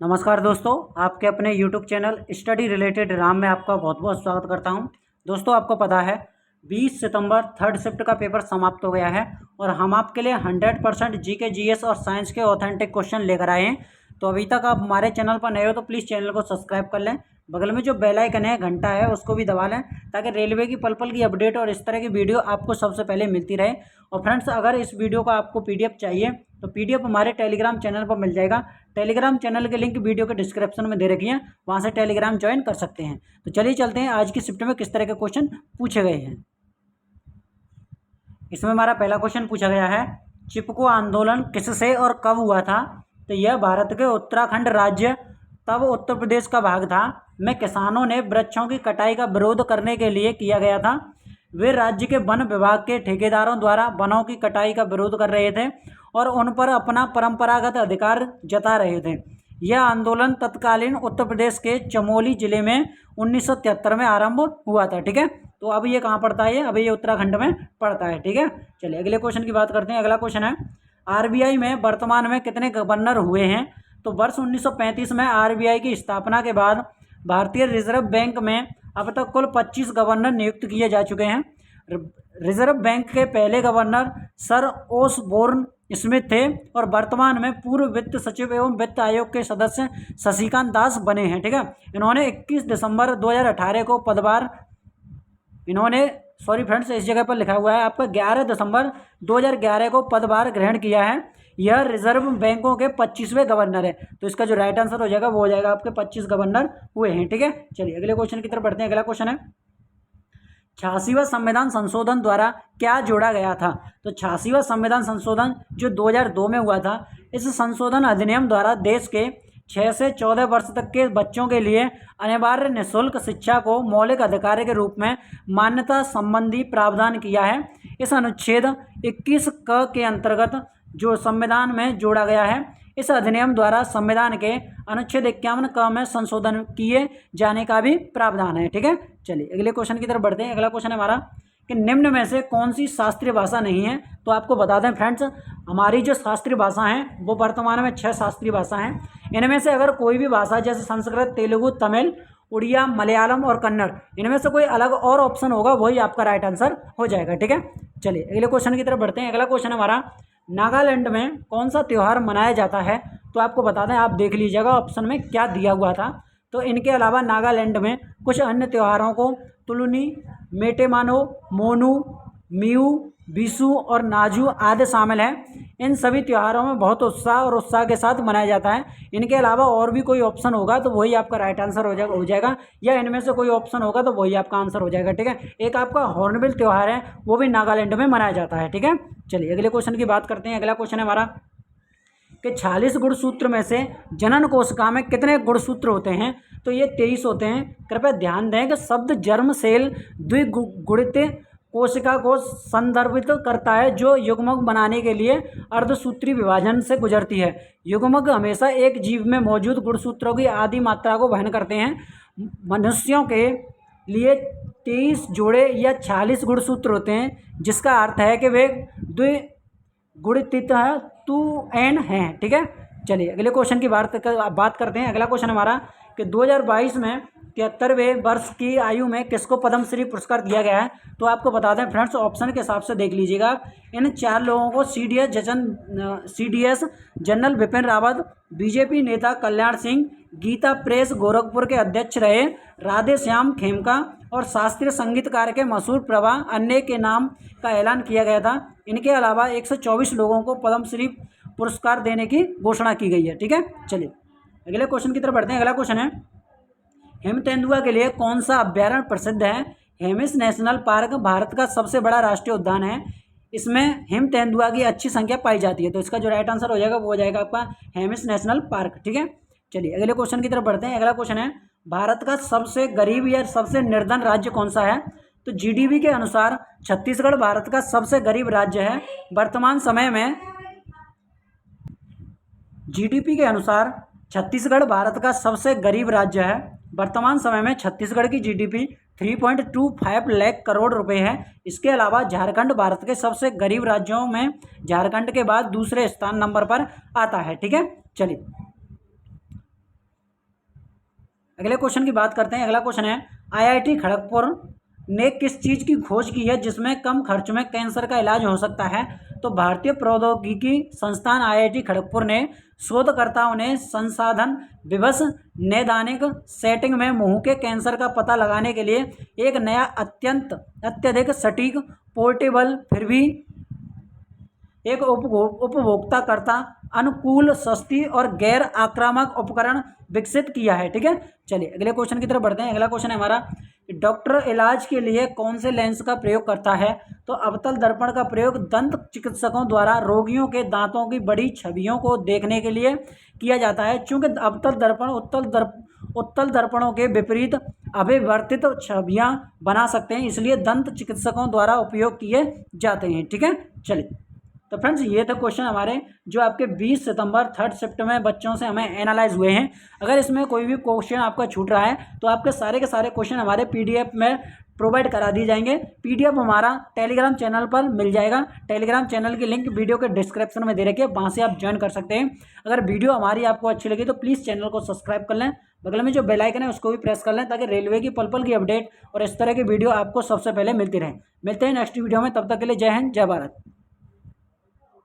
नमस्कार दोस्तों, आपके अपने YouTube channel study related Ram में आपका बहुत बहुत स्वागत करता हूं। दोस्तों, आपको पता है 20 सितंबर थर्ड शिफ्ट का पेपर समाप्त हो गया है और हम आपके लिए 100% जीके जीएस और साइंस के ऑथेंटिक क्वेश्चन लेकर आए हैं। तो अभी तक आप हमारे चैनल पर नए हो तो प्लीज़ चैनल को सब्सक्राइब कर लें। बगल में जो बेल आइकन है, घंटा है, उसको भी दबा लें ताकि रेलवे की पल पल की अपडेट और इस तरह की वीडियो आपको सबसे पहले मिलती रहे। और फ्रेंड्स, अगर इस वीडियो का आपको PDF चाहिए तो PDF हमारे टेलीग्राम चैनल पर मिल जाएगा। टेलीग्राम चैनल के लिंक वीडियो के डिस्क्रिप्शन में दे रखी है, वहाँ से टेलीग्राम ज्वाइन कर सकते हैं। तो चलिए चलते हैं आज की शिफ्ट में किस तरह के क्वेश्चन पूछे गए हैं। इसमें हमारा पहला क्वेश्चन पूछा गया है, चिपको आंदोलन किससे और कब हुआ था? तो यह भारत के उत्तराखंड राज्य, तब उत्तर प्रदेश का भाग था, में किसानों ने वृक्षों की कटाई का विरोध करने के लिए किया गया था। वे राज्य के वन विभाग के ठेकेदारों द्वारा वनों की कटाई का विरोध कर रहे थे और उन पर अपना परंपरागत अधिकार जता रहे थे। यह आंदोलन तत्कालीन उत्तर प्रदेश के चमोली जिले में 1973 में आरंभ हुआ था। ठीक है, तो अब ये कहाँ पड़ता है? अभी ये उत्तराखंड में पड़ता है। ठीक है, चलिए अगले क्वेश्चन की बात करते हैं। अगला क्वेश्चन है, RBI में वर्तमान में कितने गवर्नर हुए हैं? तो वर्ष 1935 में RBI की स्थापना के बाद भारतीय रिजर्व बैंक में अब तक कुल 25 गवर्नर नियुक्त किए जा चुके हैं। रिजर्व बैंक के पहले गवर्नर सर ओसबोर्न स्मिथ थे और वर्तमान में पूर्व वित्त सचिव एवं वित्त आयोग के सदस्य शशिकांत दास बने हैं। ठीक है, इन्होंने 21 दिसंबर 2018 को पदभार सॉरी फ्रेंड्स, इस जगह पर लिखा हुआ है आपका 11 दिसंबर 2011 को पदभार ग्रहण किया है। यह रिजर्व बैंकों के 25वें गवर्नर है। तो इसका जो राइट आंसर हो जाएगा वो हो जाएगा आपके 25 गवर्नर हुए हैं। ठीक है, चलिए अगले क्वेश्चन की तरफ बढ़ते हैं। अगला क्वेश्चन है, 86वां संविधान संशोधन द्वारा क्या जोड़ा गया था? तो 86वां संविधान संशोधन जो 2002 में हुआ था, इस संशोधन अधिनियम द्वारा देश के 6 से 14 वर्ष तक के बच्चों के लिए अनिवार्य निःशुल्क शिक्षा को मौलिक अधिकार के रूप में मान्यता संबंधी प्रावधान किया है। इस अनुच्छेद 21 क के अंतर्गत जो संविधान में जोड़ा गया है, इस अधिनियम द्वारा संविधान के अनुच्छेद 51 क में संशोधन किए जाने का भी प्रावधान है। ठीक है, चलिए अगले क्वेश्चन की तरफ बढ़ते हैं। अगला क्वेश्चन है हमारा कि निम्न में से कौन सी शास्त्रीय भाषा नहीं है? तो आपको बता दें फ्रेंड्स, हमारी जो शास्त्रीय भाषा हैं वो वर्तमान में 6 शास्त्रीय भाषा हैं। इनमें से अगर कोई भी भाषा जैसे संस्कृत, तेलुगु, तमिल, उड़िया, मलयालम और कन्नड़, इनमें से कोई अलग और ऑप्शन होगा वही आपका राइट आंसर हो जाएगा। ठीक है, चलिए अगले क्वेश्चन की तरफ बढ़ते हैं। अगला क्वेश्चन हमारा, नागालैंड में कौन सा त्यौहार मनाया जाता है? तो आपको बता दें, आप देख लीजिएगा ऑप्शन में क्या दिया हुआ था। तो इनके अलावा नागालैंड में कुछ अन्य त्योहारों को तुलुनी, मेटेमानो, मोनू, मियू, बिशु और नाजू आदि शामिल हैं। इन सभी त्योहारों में बहुत उत्साह के साथ मनाया जाता है। इनके अलावा और भी कोई ऑप्शन होगा तो वही आपका राइट आंसर हो जाएगा, या इनमें से कोई ऑप्शन होगा तो वही आपका आंसर हो जाएगा। ठीक है, एक आपका हॉर्नबिल त्यौहार है, वो भी नागालैंड में मनाया जाता है। ठीक है, चलिए अगले क्वेश्चन की बात करते हैं। अगला क्वेश्चन है हमारा कि 46 गुणसूत्र में से जनन कोशिका में कितने गुणसूत्र होते हैं? तो ये 23 होते हैं। कृपया ध्यान दें कि शब्द जर्म सेल द्विगुणित कोशिका को संदर्भित करता है जो युग्मक बनाने के लिए अर्धसूत्री विभाजन से गुजरती है। युग्मक हमेशा एक जीव में मौजूद गुणसूत्रों की आधी मात्रा को वहन करते हैं। मनुष्यों के लिए 23 जोड़े या 46 गुणसूत्र होते हैं, जिसका अर्थ है कि वे द्विगुणित 2n हैं। ठीक है, चलिए अगले क्वेश्चन की बात करते हैं। अगला क्वेश्चन हमारा कि 2022 में 73वें वर्ष की आयु में किसको पद्मश्री पुरस्कार दिया गया है? तो आपको बता दें फ्रेंड्स, ऑप्शन के हिसाब से देख लीजिएगा। इन 4 लोगों को CDS general Bipin Rawat, BJP नेता कल्याण सिंह, गीता प्रेस गोरखपुर के अध्यक्ष रहे राधे श्याम खेमका और शास्त्रीय संगीतकार के मशहूर प्रभा अन्य के नाम का ऐलान किया गया था। इनके अलावा 124 लोगों को पद्मश्री पुरस्कार देने की घोषणा की गई है। ठीक है, चलिए अगले क्वेश्चन की तरफ बढ़ते हैं। अगला क्वेश्चन है, हिम तेंदुआ के लिए कौन सा अभ्यारण्य प्रसिद्ध है? हेमिस नेशनल पार्क भारत का सबसे बड़ा राष्ट्रीय उद्यान है। इसमें हिम तेंदुआ की अच्छी संख्या पाई जाती है। तो इसका जो राइट आंसर हो जाएगा वो हो जाएगा आपका हेमिस नेशनल पार्क। ठीक है, चलिए अगले क्वेश्चन की तरफ बढ़ते हैं। अगला क्वेश्चन है, भारत का सबसे गरीब या सबसे निर्धन राज्य कौन सा है? तो GDP के अनुसार छत्तीसगढ़ भारत का सबसे गरीब राज्य है। वर्तमान समय में GDP के अनुसार छत्तीसगढ़ भारत का सबसे गरीब राज्य है। वर्तमान समय में छत्तीसगढ़ की GDP 3.25 लाख करोड़ रुपए है। इसके अलावा झारखंड भारत के सबसे गरीब राज्यों में झारखंड के बाद दूसरे स्थान नंबर पर आता है। ठीक है, चलिए अगले क्वेश्चन की बात करते हैं। अगला क्वेश्चन है, IIT खड़गपुर ने किस चीज़ की खोज की है जिसमें कम खर्च में कैंसर का इलाज हो सकता है? तो भारतीय प्रौद्योगिकी संस्थान IIT खड़गपुर ने शोधकर्ताओं ने संसाधन विवश नैदानिक सेटिंग में मुंह के कैंसर का पता लगाने के लिए एक नया अत्यधिक सटीक, पोर्टेबल, फिर भी एक उपभोक्ताकर्ता अनुकूल, सस्ती और गैर आक्रामक उपकरण विकसित किया है। ठीक है, चलिए अगले क्वेश्चन की तरफ बढ़ते हैं। अगला क्वेश्चन है हमारा, डॉक्टर इलाज के लिए कौन से लेंस का प्रयोग करता है? तो अवतल दर्पण का प्रयोग दंत चिकित्सकों द्वारा रोगियों के दांतों की बड़ी छवियों को देखने के लिए किया जाता है। चूंकि अवतल दर्पण उत्तल दर्पणों के विपरीत अभिवर्तित छवियां बना सकते हैं, इसलिए दंत चिकित्सकों द्वारा उपयोग किए जाते हैं। ठीक है, चलिए तो फ्रेंड्स ये थे क्वेश्चन हमारे जो आपके 20 सितंबर थर्ड शिफ्ट में बच्चों से हमें एनालाइज हुए हैं। अगर इसमें कोई भी क्वेश्चन आपका छूट रहा है तो आपके सारे के सारे क्वेश्चन हमारे PDF में प्रोवाइड करा दिए जाएंगे। PDF हमारा टेलीग्राम चैनल पर मिल जाएगा। टेलीग्राम चैनल की लिंक वीडियो के डिस्क्रिप्शन में दे रखी है, वहाँ से आप ज्वाइन कर सकते हैं। अगर वीडियो हमारी आपको अच्छी लगी तो प्लीज़ चैनल को सब्सक्राइब कर लें, बगल में जो बेल आइकन है उसको भी प्रेस कर लें ताकि रेलवे की पल की अपडेट और इस तरह की वीडियो आपको सबसे पहले मिलती रहे। मिलते हैं नेक्स्ट वीडियो में, तब तक के लिए जय हिंद, जय भारत।